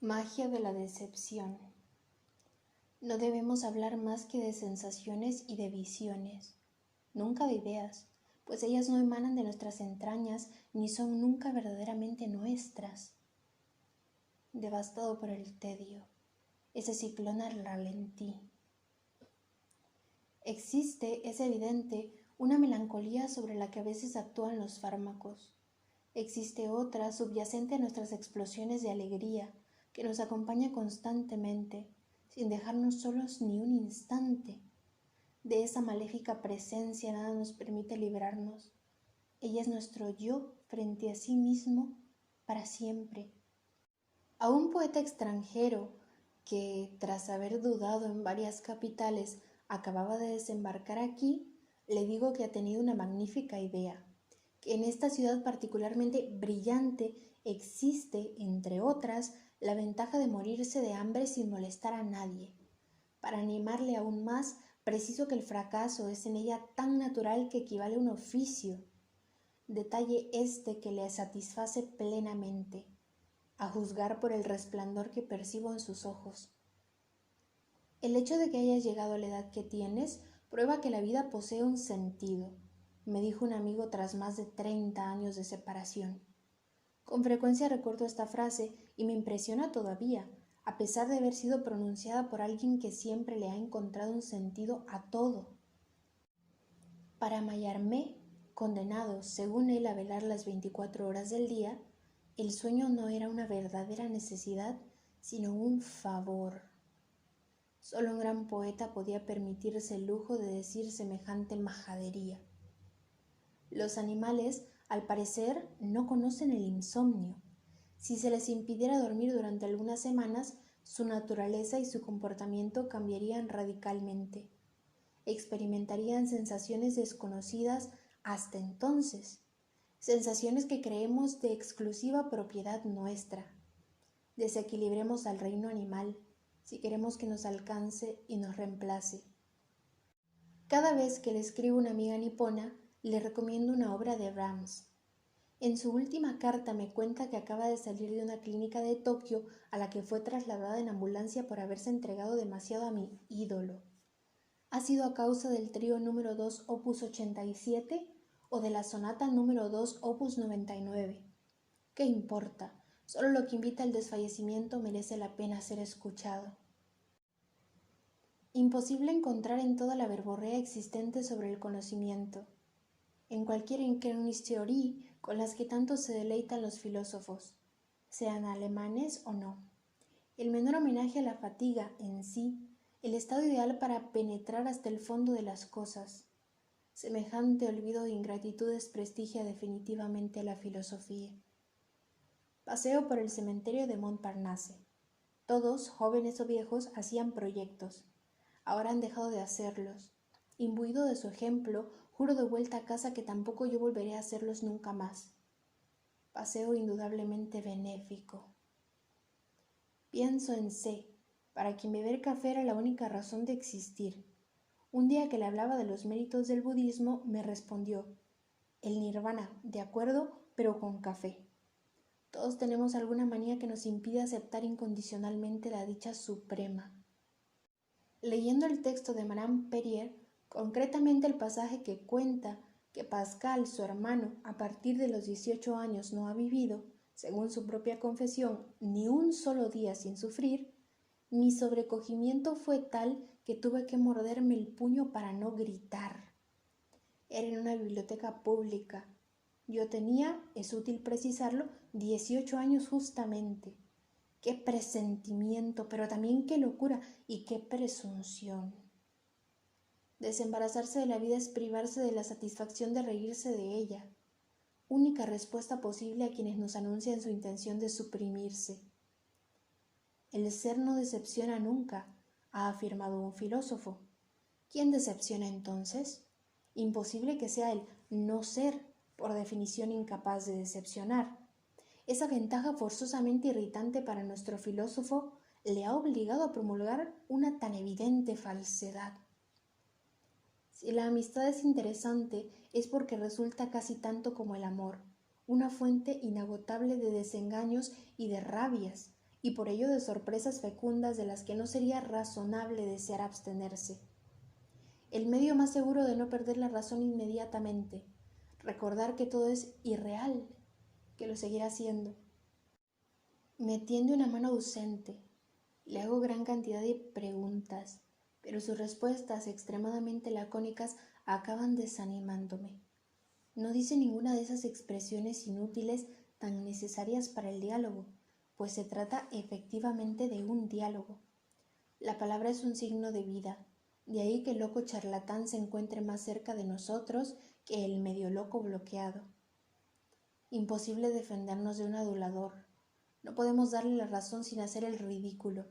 Magia de la decepción. No debemos hablar más que de sensaciones y de visiones, nunca de ideas, pues ellas no emanan de nuestras entrañas ni son nunca verdaderamente nuestras. Devastado por el tedio, ese ciclón al ralentí. Existe, es evidente, una melancolía sobre la que a veces actúan los fármacos. Existe otra subyacente a nuestras explosiones de alegría, que nos acompaña constantemente, sin dejarnos solos ni un instante. De esa maléfica presencia nada nos permite librarnos. Ella es nuestro yo frente a sí mismo para siempre. A un poeta extranjero que, tras haber dudado en varias capitales, acababa de desembarcar aquí, le digo que ha tenido una magnífica idea, que en esta ciudad particularmente brillante existe, entre otras, la ventaja de morirse de hambre sin molestar a nadie. Para animarle aún más, preciso que el fracaso es en ella tan natural que equivale a un oficio, detalle este que le satisface plenamente, a juzgar por el resplandor que percibo en sus ojos. El hecho de que hayas llegado a la edad que tienes prueba que la vida posee un sentido, me dijo un amigo tras más de 30 años de separación. Con frecuencia recuerdo esta frase y me impresiona todavía, a pesar de haber sido pronunciada por alguien que siempre le ha encontrado un sentido a todo. Para Mallarmé, condenado, según él, a velar las 24 horas del día, el sueño no era una verdadera necesidad, sino un favor. Solo un gran poeta podía permitirse el lujo de decir semejante majadería. Los animales, al parecer, no conocen el insomnio. Si se les impidiera dormir durante algunas semanas, su naturaleza y su comportamiento cambiarían radicalmente. Experimentarían sensaciones desconocidas hasta entonces, sensaciones que creemos de exclusiva propiedad nuestra. Desequilibremos al reino animal si queremos que nos alcance y nos reemplace. Cada vez que le escribo a una amiga nipona, le recomiendo una obra de Brahms. En su última carta me cuenta que acaba de salir de una clínica de Tokio a la que fue trasladada en ambulancia por haberse entregado demasiado a mi ídolo. ¿Ha sido a causa del trío número 2 opus 87 o de la sonata número 2 opus 99? ¿Qué importa? Solo lo que invita al desfallecimiento merece la pena ser escuchado. Imposible encontrar en toda la verborrea existente sobre el conocimiento, en cualquier Erkenntnistheorie con las que tanto se deleitan los filósofos, sean alemanes o no, el menor homenaje a la fatiga en sí, el estado ideal para penetrar hasta el fondo de las cosas. Semejante olvido de ingratitud desprestigia definitivamente la filosofía. Paseo por el cementerio de Montparnasse. Todos, jóvenes o viejos, hacían proyectos. Ahora han dejado de hacerlos. Imbuido de su ejemplo, juro de vuelta a casa que tampoco yo volveré a hacerlos nunca más. Paseo indudablemente benéfico. Pienso en C, para quien beber café era la única razón de existir. Un día que le hablaba de los méritos del budismo, me respondió: el nirvana, de acuerdo, pero con café. Todos tenemos alguna manía que nos impide aceptar incondicionalmente la dicha suprema. Leyendo el texto de Madame Perrier, concretamente el pasaje que cuenta que Pascal, su hermano, a partir de los 18 años no ha vivido, según su propia confesión, ni un solo día sin sufrir, mi sobrecogimiento fue tal que tuve que morderme el puño para no gritar. Era en una biblioteca pública. Yo tenía, es útil precisarlo, 18 años justamente. ¡Qué presentimiento, pero también qué locura y qué presunción! Desembarazarse de la vida es privarse de la satisfacción de reírse de ella, única respuesta posible a quienes nos anuncian su intención de suprimirse. El ser no decepciona nunca, ha afirmado un filósofo. ¿Quién decepciona entonces? Imposible que sea el no ser, por definición incapaz de decepcionar. Esa ventaja forzosamente irritante para nuestro filósofo le ha obligado a promulgar una tan evidente falsedad. Si la amistad es interesante, es porque resulta casi tanto como el amor, una fuente inagotable de desengaños y de rabias, y por ello de sorpresas fecundas de las que no sería razonable desear abstenerse. El medio más seguro de no perder la razón inmediatamente, recordar que todo es irreal, que lo seguirá siendo. Me tiende una mano ausente, le hago gran cantidad de preguntas, pero sus respuestas extremadamente lacónicas acaban desanimándome. No dice ninguna de esas expresiones inútiles tan necesarias para el diálogo, pues se trata efectivamente de un diálogo. La palabra es un signo de vida, de ahí que el loco charlatán se encuentre más cerca de nosotros que el medio loco bloqueado. Imposible defendernos de un adulador. No podemos darle la razón sin hacer el ridículo,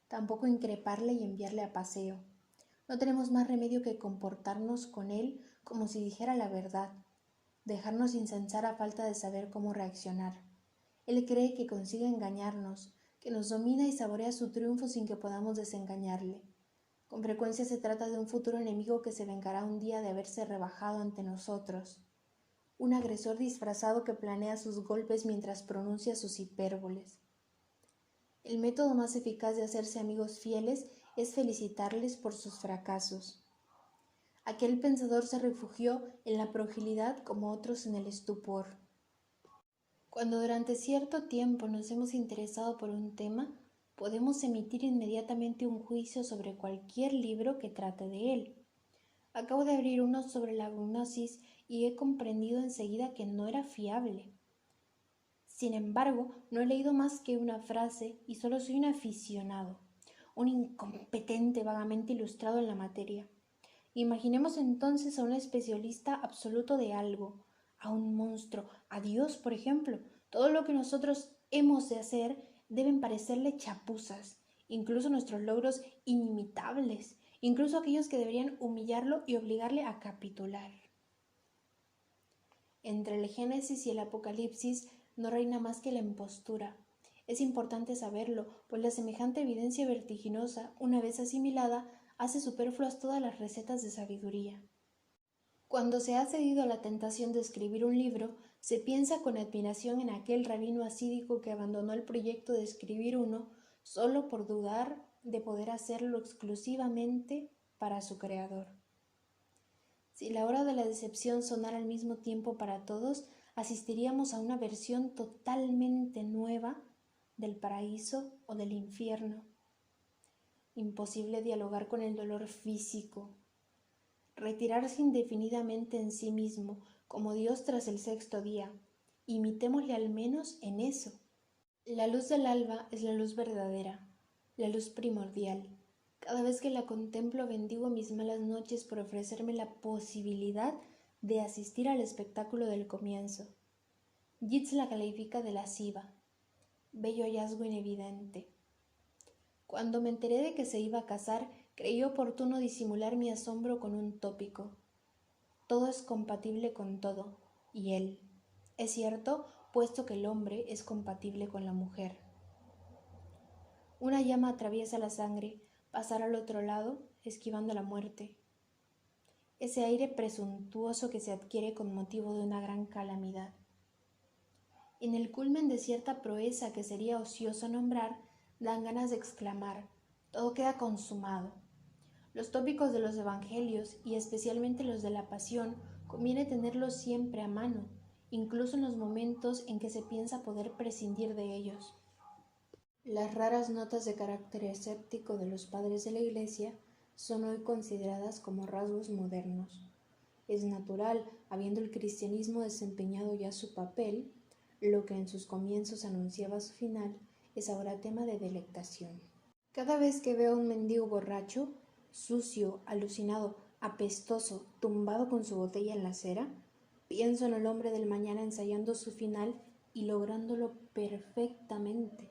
tampoco increparle y enviarle a paseo. No tenemos más remedio que comportarnos con él como si dijera la verdad, dejarnos insensar a falta de saber cómo reaccionar. Él cree que consigue engañarnos, que nos domina y saborea su triunfo sin que podamos desengañarle. Con frecuencia se trata de un futuro enemigo que se vengará un día de haberse rebajado ante nosotros. Un agresor disfrazado que planea sus golpes mientras pronuncia sus hipérboles. El método más eficaz de hacerse amigos fieles es felicitarles por sus fracasos. Aquel pensador se refugió en la fragilidad como otros en el estupor. Cuando durante cierto tiempo nos hemos interesado por un tema, podemos emitir inmediatamente un juicio sobre cualquier libro que trate de él. Acabo de abrir uno sobre la gnosis y he comprendido enseguida que no era fiable. Sin embargo, no he leído más que una frase y solo soy un aficionado, un incompetente vagamente ilustrado en la materia. Imaginemos entonces a un especialista absoluto de algo, a un monstruo, a Dios, por ejemplo. Todo lo que nosotros hemos de hacer deben parecerle chapuzas, incluso nuestros logros inimitables, incluso aquellos que deberían humillarlo y obligarle a capitular. Entre el Génesis y el Apocalipsis no reina más que la impostura. Es importante saberlo, pues la semejante evidencia vertiginosa, una vez asimilada, hace superfluas todas las recetas de sabiduría. Cuando se ha cedido a la tentación de escribir un libro, se piensa con admiración en aquel rabino hasídico que abandonó el proyecto de escribir uno solo por dudar de poder hacerlo exclusivamente para su creador. Si la hora de la decepción sonara al mismo tiempo para todos, asistiríamos a una versión totalmente nueva del paraíso o del infierno. Imposible dialogar con el dolor físico, retirarse indefinidamente en sí mismo, como Dios tras el sexto día. Imitémosle al menos en eso. La luz del alba es la luz verdadera, la luz primordial. Cada vez que la contemplo bendigo mis malas noches por ofrecerme la posibilidad de asistir al espectáculo del comienzo. Yeats la califica de lasciva, bello hallazgo inevidente. Cuando me enteré de que se iba a casar, creí oportuno disimular mi asombro con un tópico. Todo es compatible con todo, y él. Es cierto, puesto que el hombre es compatible con la mujer. Una llama atraviesa la sangre, pasar al otro lado, esquivando la muerte. Ese aire presuntuoso que se adquiere con motivo de una gran calamidad. En el culmen de cierta proeza que sería ocioso nombrar, dan ganas de exclamar, todo queda consumado. Los tópicos de los evangelios, y especialmente los de la pasión, conviene tenerlos siempre a mano, incluso en los momentos en que se piensa poder prescindir de ellos. Las raras notas de carácter escéptico de los padres de la Iglesia son hoy consideradas como rasgos modernos. Es natural, habiendo el cristianismo desempeñado ya su papel, lo que en sus comienzos anunciaba su final es ahora tema de delectación. Cada vez que veo a un mendigo borracho, sucio, alucinado, apestoso, tumbado con su botella en la acera, pienso en el hombre del mañana ensayando su final y lográndolo perfectamente.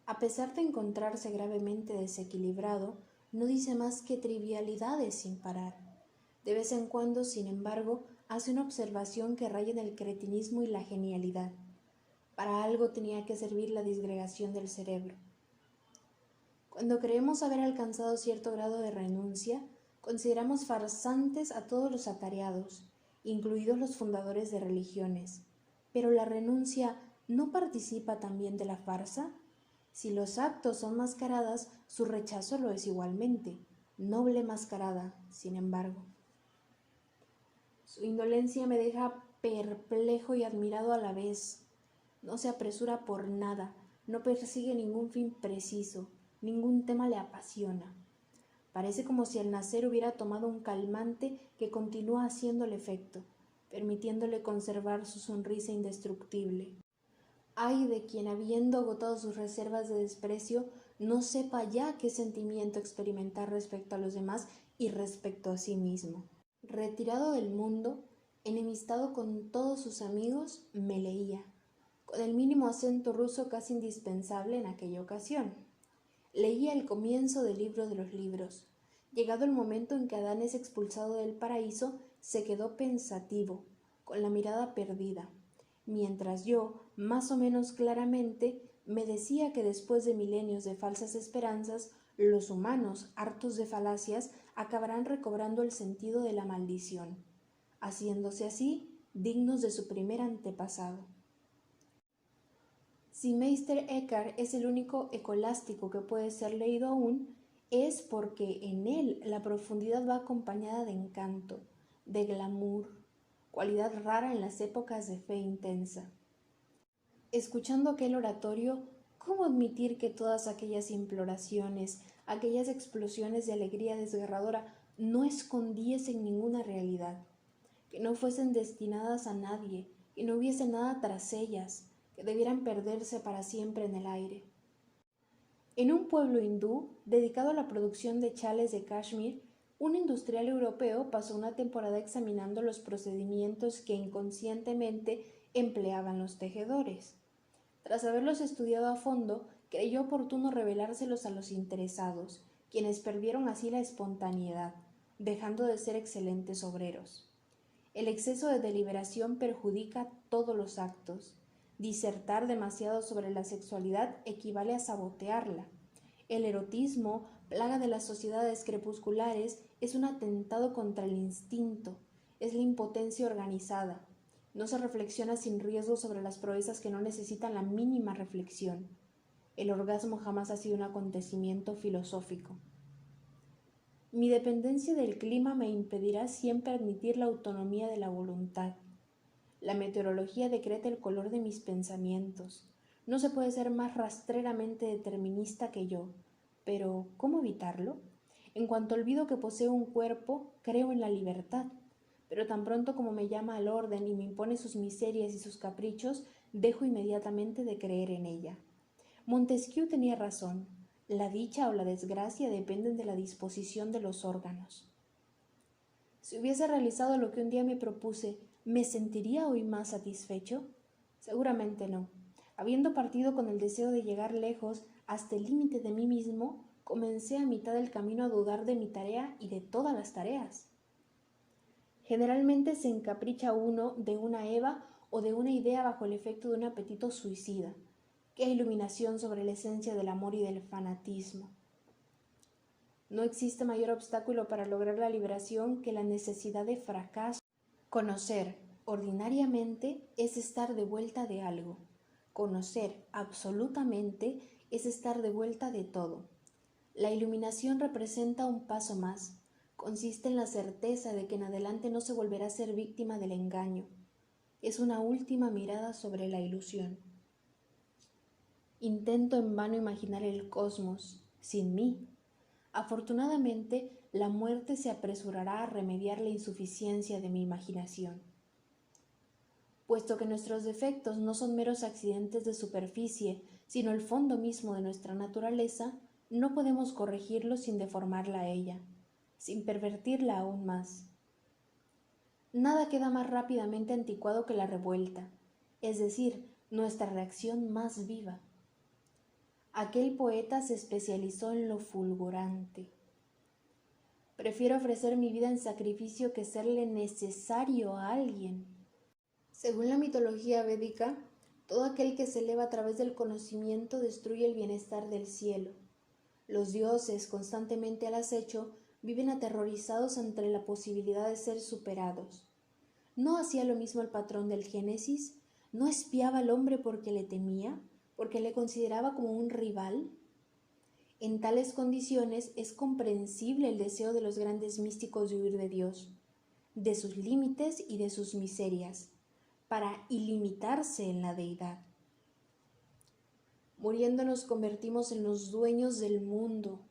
A pesar de encontrarse gravemente desequilibrado, no dice más que trivialidades sin parar. De vez en cuando, sin embargo, hace una observación que raya en el cretinismo y la genialidad. Para algo tenía que servir la disgregación del cerebro. Cuando creemos haber alcanzado cierto grado de renuncia, consideramos farsantes a todos los atareados, incluidos los fundadores de religiones. Pero la renuncia ¿no participa también de la farsa? Si los actos son mascaradas, su rechazo lo es igualmente, noble mascarada, sin embargo. Su indolencia me deja perplejo y admirado a la vez. No se apresura por nada, no persigue ningún fin preciso, ningún tema le apasiona. Parece como si al nacer hubiera tomado un calmante que continúa haciéndole efecto, permitiéndole conservar su sonrisa indestructible. Ay de quien, habiendo agotado sus reservas de desprecio, no sepa ya qué sentimiento experimentar respecto a los demás y respecto a sí mismo. Retirado del mundo, enemistado con todos sus amigos, me leía, con el mínimo acento ruso casi indispensable en aquella ocasión. Leía el comienzo del libro de los libros. Llegado el momento en que Adán es expulsado del paraíso, se quedó pensativo, con la mirada perdida, mientras yo, más o menos claramente, me decía que después de milenios de falsas esperanzas, los humanos, hartos de falacias, acabarán recobrando el sentido de la maldición, haciéndose así dignos de su primer antepasado. Si Meister Eckhart es el único escolástico que puede ser leído aún, es porque en él la profundidad va acompañada de encanto, de glamour, cualidad rara en las épocas de fe intensa. Escuchando aquel oratorio, ¿cómo admitir que todas aquellas imploraciones, aquellas explosiones de alegría desgarradora no escondiesen ninguna realidad, que no fuesen destinadas a nadie, que no hubiese nada tras ellas, que debieran perderse para siempre en el aire? En un pueblo hindú dedicado a la producción de chales de Kashmir, un industrial europeo pasó una temporada examinando los procedimientos que inconscientemente empleaban los tejedores. Tras haberlos estudiado a fondo, creyó oportuno revelárselos a los interesados, quienes perdieron así la espontaneidad, dejando de ser excelentes obreros. El exceso de deliberación perjudica todos los actos. Disertar demasiado sobre la sexualidad equivale a sabotearla. El erotismo, plaga de las sociedades crepusculares, es un atentado contra el instinto, es la impotencia organizada. No se reflexiona sin riesgo sobre las proezas que no necesitan la mínima reflexión. El orgasmo jamás ha sido un acontecimiento filosófico. Mi dependencia del clima me impedirá siempre admitir la autonomía de la voluntad. La meteorología decreta el color de mis pensamientos. No se puede ser más rastreramente determinista que yo. Pero, ¿cómo evitarlo? En cuanto olvido que poseo un cuerpo, creo en la libertad. Pero tan pronto como me llama al orden y me impone sus miserias y sus caprichos, dejo inmediatamente de creer en ella. Montesquieu tenía razón. La dicha o la desgracia dependen de la disposición de los órganos. Si hubiese realizado lo que un día me propuse, ¿me sentiría hoy más satisfecho? Seguramente no. Habiendo partido con el deseo de llegar lejos, hasta el límite de mí mismo, comencé a mitad del camino a dudar de mi tarea y de todas las tareas. Generalmente se encapricha uno de una Eva o de una idea bajo el efecto de un apetito suicida. ¡Qué iluminación sobre la esencia del amor y del fanatismo! No existe mayor obstáculo para lograr la liberación que la necesidad de fracaso. Conocer, ordinariamente, es estar de vuelta de algo. Conocer, absolutamente, es estar de vuelta de todo. La iluminación representa un paso más. Consiste en la certeza de que en adelante no se volverá a ser víctima del engaño. Es una última mirada sobre la ilusión. Intento en vano imaginar el cosmos, sin mí. Afortunadamente, la muerte se apresurará a remediar la insuficiencia de mi imaginación. Puesto que nuestros defectos no son meros accidentes de superficie, sino el fondo mismo de nuestra naturaleza, no podemos corregirlos sin deformarla a ella, sin pervertirla aún más. Nada queda más rápidamente anticuado que la revuelta, es decir, nuestra reacción más viva. Aquel poeta se especializó en lo fulgurante. Prefiero ofrecer mi vida en sacrificio que serle necesario a alguien. Según la mitología védica, todo aquel que se eleva a través del conocimiento destruye el bienestar del cielo. Los dioses, constantemente al acecho, viven aterrorizados ante la posibilidad de ser superados. ¿No hacía lo mismo el patrón del Génesis? ¿No espiaba al hombre porque le temía, porque le consideraba como un rival? En tales condiciones es comprensible el deseo de los grandes místicos de huir de Dios, de sus límites y de sus miserias, para ilimitarse en la deidad. Muriendo nos convertimos en los dueños del mundo.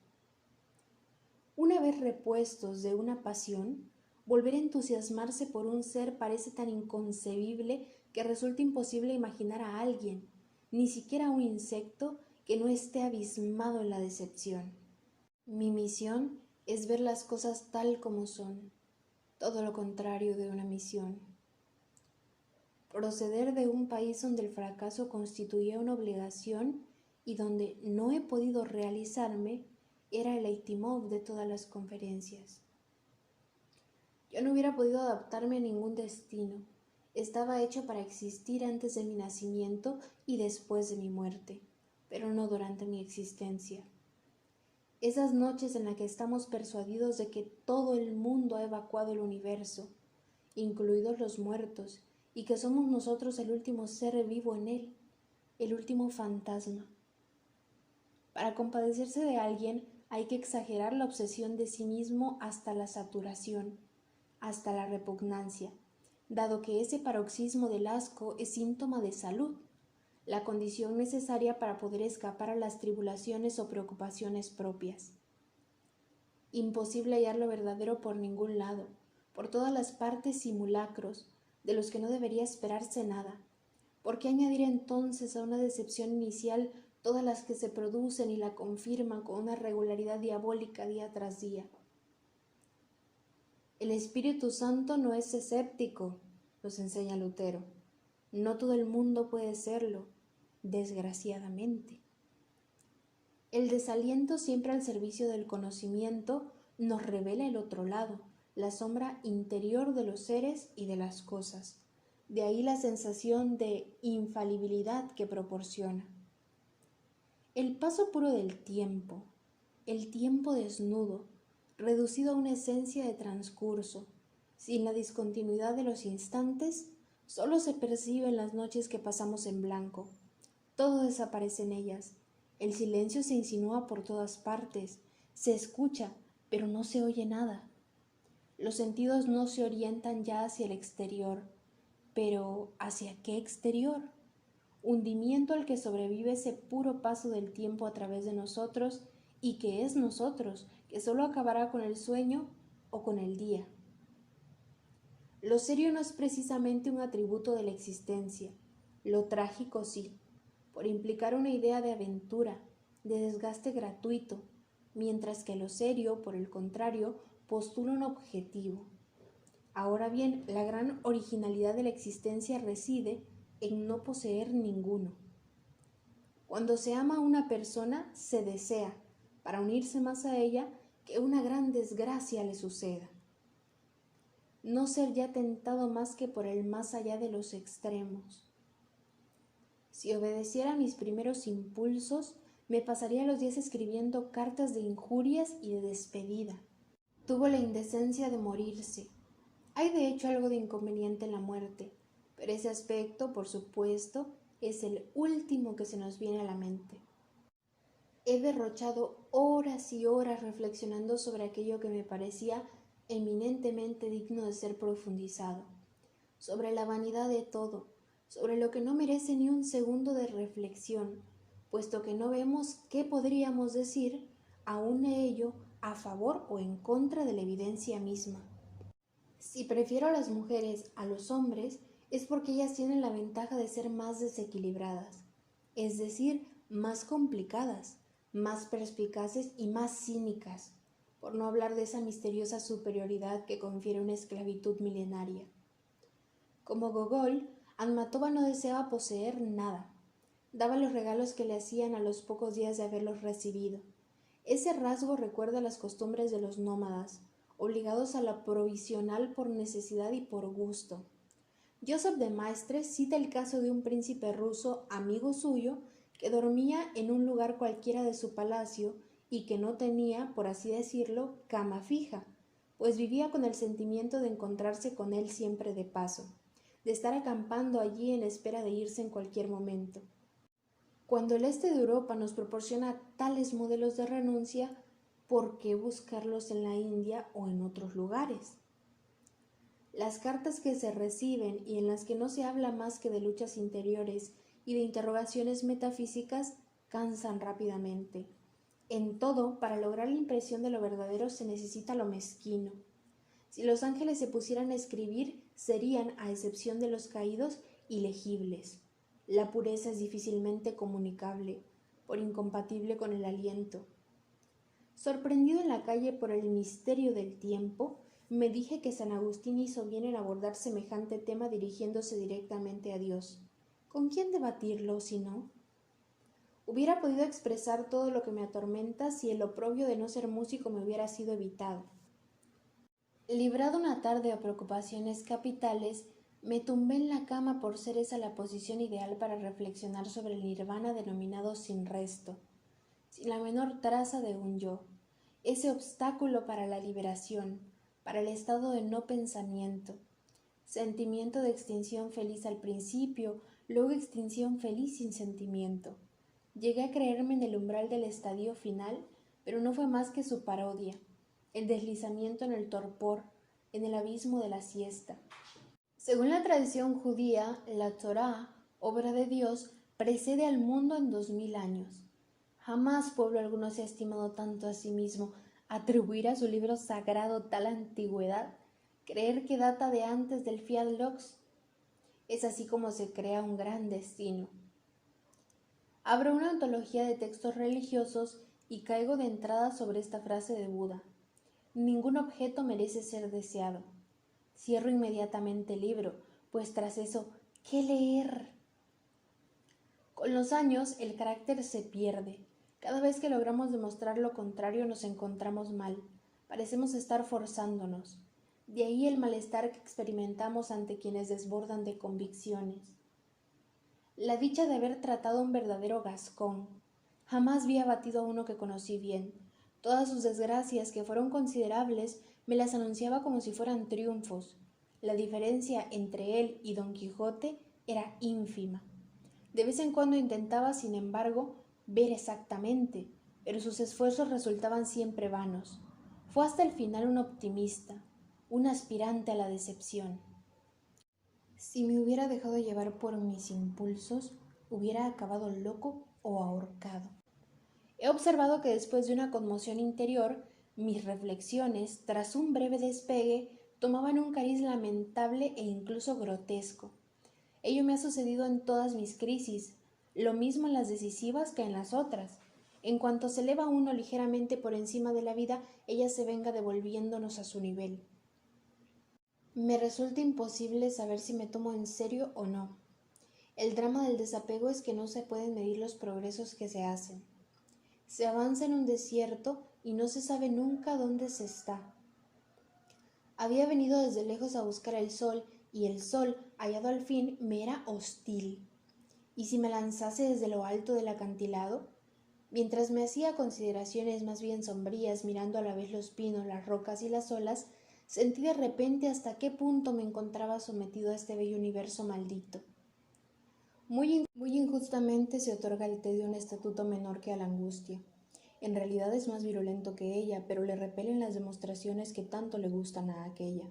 Una vez repuestos de una pasión, volver a entusiasmarse por un ser parece tan inconcebible que resulta imposible imaginar a alguien, ni siquiera a un insecto, que no esté abismado en la decepción. Mi misión es ver las cosas tal como son, todo lo contrario de una misión. Proceder de un país donde el fracaso constituía una obligación y donde no he podido realizarme era el leitmotiv de todas las conferencias. Yo no hubiera podido adaptarme a ningún destino. Estaba hecho para existir antes de mi nacimiento y después de mi muerte, pero no durante mi existencia. Esas noches en las que estamos persuadidos de que todo el mundo ha evacuado el universo, incluidos los muertos, y que somos nosotros el último ser vivo en él, el último fantasma. Para compadecerse de alguien hay que exagerar la obsesión de sí mismo hasta la saturación, hasta la repugnancia, dado que ese paroxismo del asco es síntoma de salud, la condición necesaria para poder escapar a las tribulaciones o preocupaciones propias. Imposible hallar lo verdadero por ningún lado, por todas las partes simulacros, de los que no debería esperarse nada. ¿Por qué añadir entonces a una decepción inicial todas las que se producen y la confirman con una regularidad diabólica día tras día? El Espíritu Santo no es escéptico, nos enseña Lutero. No todo el mundo puede serlo, desgraciadamente. El desaliento siempre al servicio del conocimiento nos revela el otro lado, la sombra interior de los seres y de las cosas. De ahí la sensación de infalibilidad que proporciona. El paso puro del tiempo, el tiempo desnudo, reducido a una esencia de transcurso, sin la discontinuidad de los instantes, solo se percibe en las noches que pasamos en blanco. Todo desaparece en ellas. El silencio se insinúa por todas partes, se escucha, pero no se oye nada. Los sentidos no se orientan ya hacia el exterior, pero ¿hacia qué exterior? Hundimiento al que sobrevive ese puro paso del tiempo a través de nosotros y que es nosotros, que solo acabará con el sueño o con el día. Lo serio no es precisamente un atributo de la existencia, lo trágico sí, por implicar una idea de aventura, de desgaste gratuito, mientras que lo serio, por el contrario, postula un objetivo. Ahora bien, la gran originalidad de la existencia reside en no poseer ninguno. Cuando se ama a una persona, se desea, para unirse más a ella, que una gran desgracia le suceda. No ser ya tentado más que por el más allá de los extremos. Si obedeciera a mis primeros impulsos, me pasaría los días escribiendo cartas de injurias y de despedida. Tuvo la indecencia de morirse. Hay de hecho algo de inconveniente en la muerte, pero ese aspecto, por supuesto, es el último que se nos viene a la mente. He derrochado horas y horas reflexionando sobre aquello que me parecía eminentemente digno de ser profundizado, sobre la vanidad de todo, sobre lo que no merece ni un segundo de reflexión, puesto que no vemos qué podríamos decir aún de ello a favor o en contra de la evidencia misma. Si prefiero a las mujeres a los hombres, es porque ellas tienen la ventaja de ser más desequilibradas, es decir, más complicadas, más perspicaces y más cínicas, por no hablar de esa misteriosa superioridad que confiere una esclavitud milenaria. Como Gogol, Almatova no deseaba poseer nada. Daba los regalos que le hacían a los pocos días de haberlos recibido. Ese rasgo recuerda las costumbres de los nómadas, obligados a la provisional por necesidad y por gusto. Joseph de Maistre cita el caso de un príncipe ruso, amigo suyo, que dormía en un lugar cualquiera de su palacio y que no tenía, por así decirlo, cama fija, pues vivía con el sentimiento de encontrarse con él siempre de paso. de estar acampando allí en espera de irse en cualquier momento. Cuando el este de Europa nos proporciona tales modelos de renuncia, ¿por qué buscarlos en la India o en otros lugares? Las cartas que se reciben y en las que no se habla más que de luchas interiores y de interrogaciones metafísicas cansan rápidamente. En todo, para lograr la impresión de lo verdadero se necesita lo mezquino. Si los ángeles se pusieran a escribir, serían, a excepción de los caídos, ilegibles. La pureza es difícilmente comunicable, por incompatible con el aliento. Sorprendido en la calle por el misterio del tiempo, me dije que San Agustín hizo bien en abordar semejante tema dirigiéndose directamente a Dios. ¿Con quién debatirlo, si no? Hubiera podido expresar todo lo que me atormenta si el oprobio de no ser músico me hubiera sido evitado. Librado una tarde a preocupaciones capitales, me tumbé en la cama por ser esa la posición ideal para reflexionar sobre el nirvana denominado sin resto, sin la menor traza de un yo, ese obstáculo para la liberación, para el estado de no pensamiento, sentimiento de extinción feliz al principio, luego extinción feliz sin sentimiento. Llegué a creerme en el umbral del estadio final, pero no fue más que su parodia, el deslizamiento en el torpor, en el abismo de la siesta. Según la tradición judía, la Torá, obra de Dios, precede al mundo en 2000 años. Jamás pueblo alguno se ha estimado tanto a sí mismo. Atribuir a su libro sagrado tal antigüedad, creer que data de antes del Fiat Lux, es así como se crea un gran destino. Abro una antología de textos religiosos y caigo de entrada sobre esta frase de Buda: ningún objeto merece ser deseado. Cierro inmediatamente el libro, pues tras eso, ¿qué leer? Con los años el carácter se pierde. Cada vez que logramos demostrar lo contrario nos encontramos mal. Parecemos estar forzándonos. De ahí el malestar que experimentamos ante quienes desbordan de convicciones. La dicha de haber tratado a un verdadero gascón. Jamás vi abatido a uno que conocí bien. Todas sus desgracias, que fueron considerables, me las anunciaba como si fueran triunfos. La diferencia entre él y Don Quijote era ínfima. De vez en cuando intentaba, sin embargo, ver exactamente, pero sus esfuerzos resultaban siempre vanos. Fue hasta el final un optimista, un aspirante a la decepción. Si me hubiera dejado llevar por mis impulsos, hubiera acabado loco o ahorcado. He observado que después de una conmoción interior, mis reflexiones, tras un breve despegue, tomaban un cariz lamentable e incluso grotesco. Ello me ha sucedido en todas mis crisis, lo mismo en las decisivas que en las otras. En cuanto se eleva uno ligeramente por encima de la vida, ella se venga devolviéndonos a su nivel. Me resulta imposible saber si me tomo en serio o no. El drama del desapego es que no se pueden medir los progresos que se hacen. Se avanza en un desierto y no se sabe nunca dónde se está. Había venido desde lejos a buscar el sol, y el sol, hallado al fin, me era hostil. ¿Y si me lanzase desde lo alto del acantilado? Mientras me hacía consideraciones más bien sombrías, mirando a la vez los pinos, las rocas y las olas, sentí de repente hasta qué punto me encontraba sometido a este bello universo maldito. Muy injustamente se otorga al tedio un estatuto menor que a la angustia. En realidad es más virulento que ella, pero le repelen las demostraciones que tanto le gustan a aquella.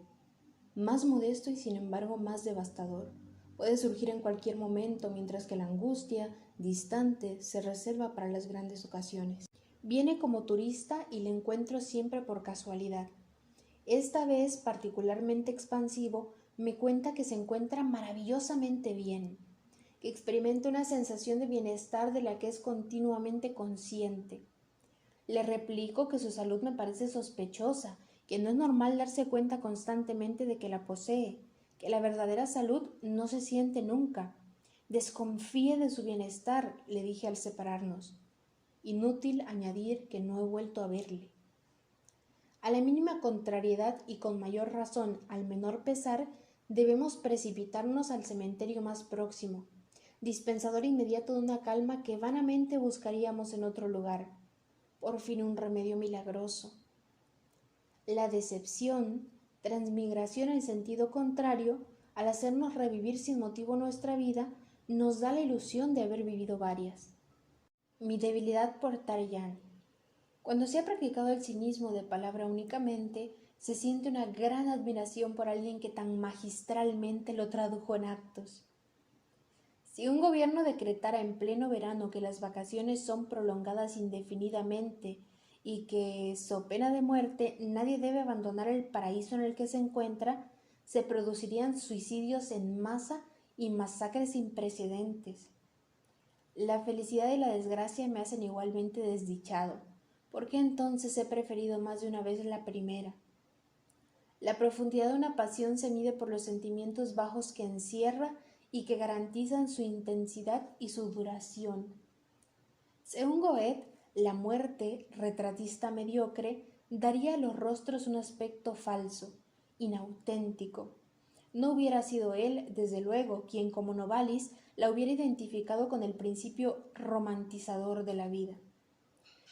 Más modesto y sin embargo más devastador. Puede surgir en cualquier momento, mientras que la angustia, distante, se reserva para las grandes ocasiones. Viene como turista y le encuentro siempre por casualidad. Esta vez, particularmente expansivo, me cuenta que se encuentra maravillosamente bien, que experimenta una sensación de bienestar de la que es continuamente consciente. Le replico que su salud me parece sospechosa, que no es normal darse cuenta constantemente de que la posee, que la verdadera salud no se siente nunca. Desconfíe de su bienestar, le dije al separarnos. Inútil añadir que no he vuelto a verle. A la mínima contrariedad y con mayor razón al menor pesar, debemos precipitarnos al cementerio más próximo, dispensador inmediato de una calma que vanamente buscaríamos en otro lugar. Por fin un remedio milagroso. La decepción, transmigración en sentido contrario, al hacernos revivir sin motivo nuestra vida, nos da la ilusión de haber vivido varias. Mi debilidad por Tarayan. Cuando se ha practicado el cinismo de palabra únicamente, se siente una gran admiración por alguien que tan magistralmente lo tradujo en actos. Si un gobierno decretara en pleno verano que las vacaciones son prolongadas indefinidamente y que, so pena de muerte, nadie debe abandonar el paraíso en el que se encuentra, se producirían suicidios en masa y masacres sin precedentes. La felicidad y la desgracia me hacen igualmente desdichado. ¿Por qué entonces he preferido más de una vez la primera? La profundidad de una pasión se mide por los sentimientos bajos que encierra y que garantizan su intensidad y su duración. Según Goethe, la muerte, retratista mediocre, daría a los rostros un aspecto falso, inauténtico. No hubiera sido él, desde luego, quien como Novalis la hubiera identificado con el principio romantizador de la vida.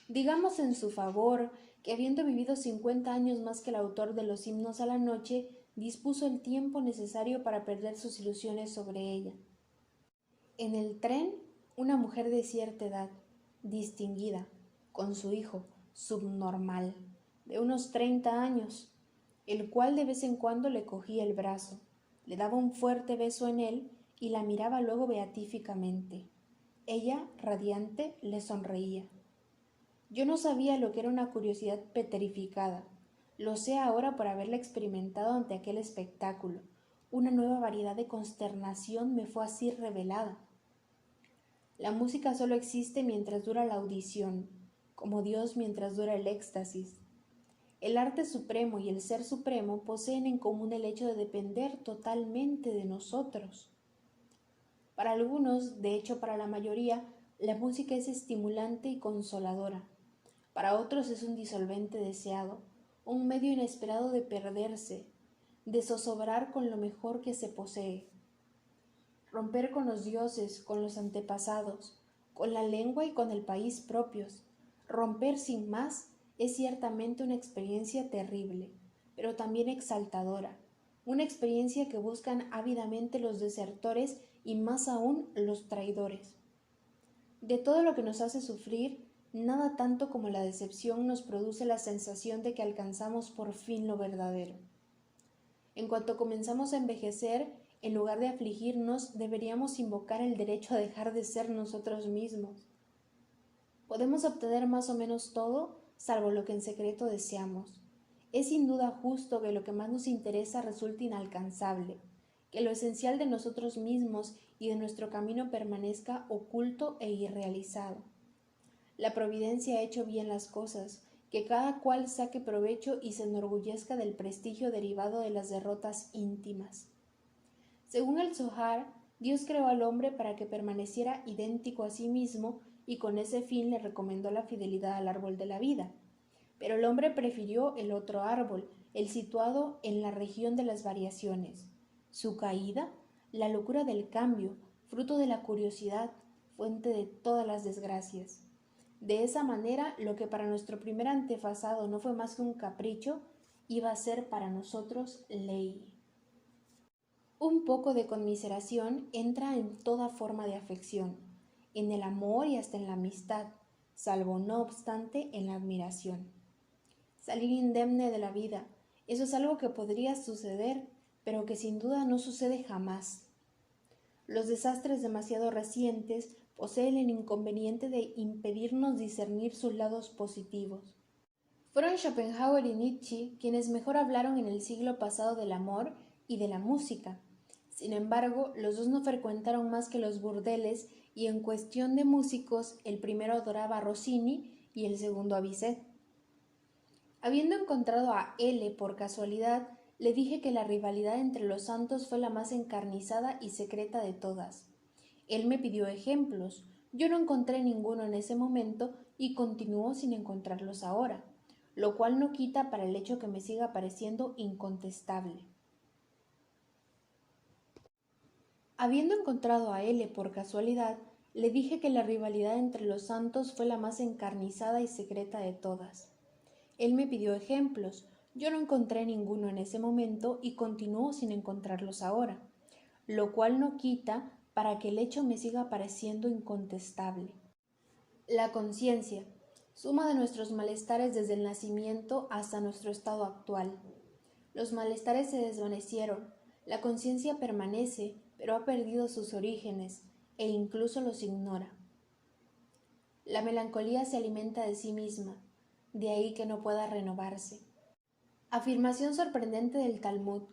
Digamos en su favor que habiendo vivido 50 años más que el autor de los himnos a la noche, dispuso el tiempo necesario para perder sus ilusiones sobre ella. En el tren, una mujer de cierta edad, distinguida, con su hijo, subnormal, de unos 30 años, el cual de vez en cuando le cogía el brazo, le daba un fuerte beso en él y la miraba luego beatíficamente. Ella, radiante, le sonreía. Yo no sabía lo que era una curiosidad petrificada. Lo sé ahora por haberla experimentado ante aquel espectáculo. Una nueva variedad de consternación me fue así revelada. La música solo existe mientras dura la audición, como Dios mientras dura el éxtasis. El arte supremo y el ser supremo poseen en común el hecho de depender totalmente de nosotros. Para algunos, de hecho para la mayoría, la música es estimulante y consoladora. Para otros es un disolvente deseado, un medio inesperado de perderse, de zozobrar con lo mejor que se posee. Romper con los dioses, con los antepasados, con la lengua y con el país propios. Romper sin más es ciertamente una experiencia terrible, pero también exaltadora, una experiencia que buscan ávidamente los desertores y más aún los traidores. De todo lo que nos hace sufrir, nada tanto como la decepción nos produce la sensación de que alcanzamos por fin lo verdadero. En cuanto comenzamos a envejecer, en lugar de afligirnos, deberíamos invocar el derecho a dejar de ser nosotros mismos. Podemos obtener más o menos todo, salvo lo que en secreto deseamos. Es sin duda justo que lo que más nos interesa resulte inalcanzable, que lo esencial de nosotros mismos y de nuestro camino permanezca oculto e irrealizado. La providencia ha hecho bien las cosas, que cada cual saque provecho y se enorgullezca del prestigio derivado de las derrotas íntimas. Según el Zohar, Dios creó al hombre para que permaneciera idéntico a sí mismo y con ese fin le recomendó la fidelidad al árbol de la vida. Pero el hombre prefirió el otro árbol, el situado en la región de las variaciones. Su caída, la locura del cambio, fruto de la curiosidad, fuente de todas las desgracias. De esa manera, lo que para nuestro primer antepasado no fue más que un capricho, iba a ser para nosotros ley. Un poco de conmiseración entra en toda forma de afección, en el amor y hasta en la amistad, salvo no obstante en la admiración. Salir indemne de la vida, eso es algo que podría suceder, pero que sin duda no sucede jamás. Los desastres demasiado recientes poseen el inconveniente de impedirnos discernir sus lados positivos. Fueron Schopenhauer y Nietzsche quienes mejor hablaron en el siglo pasado del amor y de la música. Sin embargo, los dos no frecuentaron más que los burdeles y en cuestión de músicos, el primero adoraba a Rossini y el segundo a Bizet. Habiendo encontrado a L por casualidad, le dije que la rivalidad entre los santos fue la más encarnizada y secreta de todas. Él me pidió ejemplos. Yo no encontré ninguno en ese momento y continuó sin encontrarlos ahora, lo cual no quita para el hecho que me siga pareciendo incontestable. Habiendo encontrado a L por casualidad, le dije que la rivalidad entre los santos fue la más encarnizada y secreta de todas. Él me pidió ejemplos. Yo no encontré ninguno en ese momento y continuó sin encontrarlos ahora, lo cual no quita para que el hecho me siga pareciendo incontestable. La conciencia, suma de nuestros malestares desde el nacimiento hasta nuestro estado actual. Los malestares se desvanecieron, la conciencia permanece, pero ha perdido sus orígenes e incluso los ignora. La melancolía se alimenta de sí misma, de ahí que no pueda renovarse. Afirmación sorprendente del Talmud: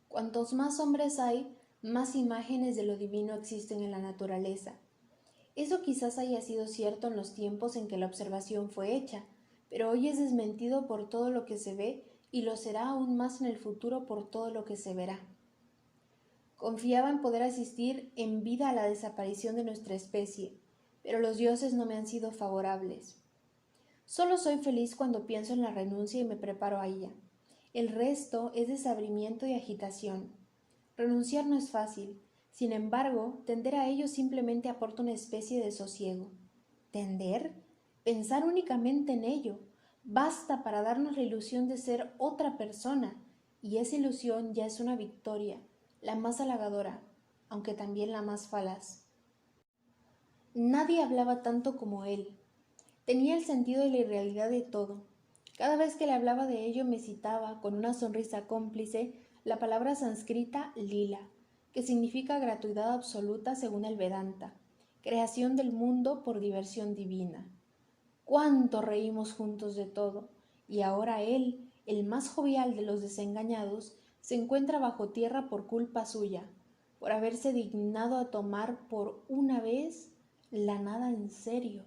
cuantos más hombres hay, más imágenes de lo divino existen en la naturaleza. Eso quizás haya sido cierto en los tiempos en que la observación fue hecha, pero hoy es desmentido por todo lo que se ve y lo será aún más en el futuro por todo lo que se verá. Confiaba en poder asistir en vida a la desaparición de nuestra especie, pero los dioses no me han sido favorables. Solo soy feliz cuando pienso en la renuncia y me preparo a ella. El resto es desabrimiento y agitación. Renunciar no es fácil. Sin embargo, tender a ello simplemente aporta una especie de sosiego. ¿Tender? Pensar únicamente en ello. Basta para darnos la ilusión de ser otra persona, y esa ilusión ya es una victoria, la más halagadora, aunque también la más falaz. Nadie hablaba tanto como él. Tenía el sentido de la irrealidad de todo. Cada vez que le hablaba de ello me citaba, con una sonrisa cómplice, la palabra sánscrita lila, que significa gratuidad absoluta según el Vedanta, creación del mundo por diversión divina. Cuánto reímos juntos de todo, y ahora él, el más jovial de los desengañados, se encuentra bajo tierra por culpa suya, por haberse dignado a tomar por una vez la nada en serio.